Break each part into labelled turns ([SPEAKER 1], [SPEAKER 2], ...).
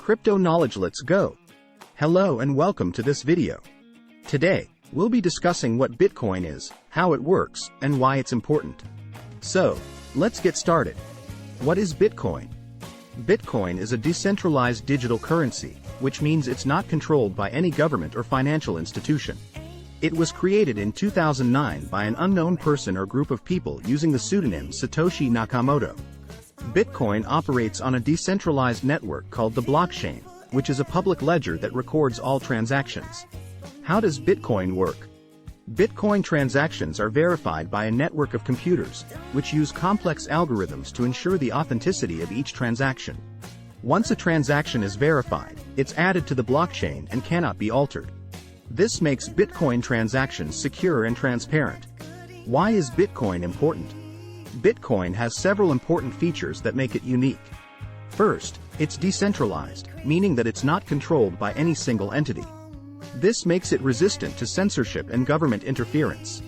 [SPEAKER 1] Crypto knowledge, let's go. Hello and welcome to this video. Today, we'll be discussing what Bitcoin is, how it works, and why it's important. So, let's get started. What is Bitcoin? Bitcoin is a decentralized digital currency, which means it's not controlled by any government or financial institution. It was created in 2009 by an unknown person or group of people using the pseudonym Satoshi Nakamoto. Bitcoin operates on a decentralized network called the blockchain, which is a public ledger that records all transactions. How does Bitcoin work? Bitcoin transactions are verified by a network of computers, which use complex algorithms to ensure the authenticity of each transaction. Once a transaction is verified, it's added to the blockchain and cannot be altered. This makes Bitcoin transactions secure and transparent. Why is Bitcoin important? Bitcoin has several important features that make it unique. First, it's decentralized, meaning that it's not controlled by any single entity. This makes it resistant to censorship and government interference.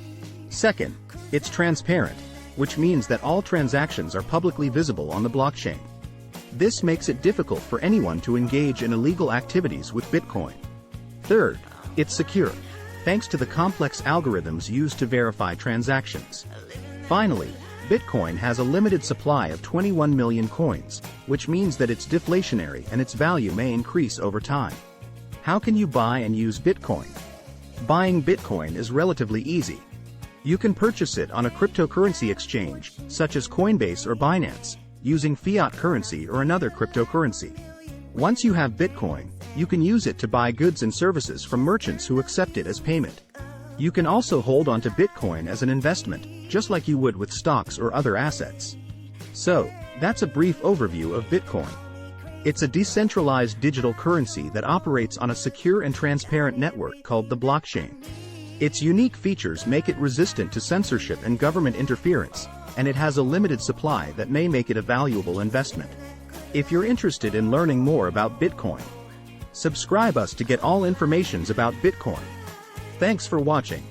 [SPEAKER 1] Second, it's transparent, which means that all transactions are publicly visible on the blockchain. This makes it difficult for anyone to engage in illegal activities with Bitcoin. Third, it's secure, thanks to the complex algorithms used to verify transactions. Finally, Bitcoin has a limited supply of 21 million coins, which means that it's deflationary and its value may increase over time. How can you buy and use Bitcoin? Buying Bitcoin is relatively easy. You can purchase it on a cryptocurrency exchange, such as Coinbase or Binance, using fiat currency or another cryptocurrency. Once you have Bitcoin, you can use it to buy goods and services from merchants who accept it as payment. You can also hold onto Bitcoin as an investment, just like you would with stocks or other assets. So, that's a brief overview of Bitcoin. It's a decentralized digital currency that operates on a secure and transparent network called the blockchain. Its unique features make it resistant to censorship and government interference, and it has a limited supply that may make it a valuable investment. If you're interested in learning more about Bitcoin, subscribe us to get all informations about Bitcoin. Thanks for watching.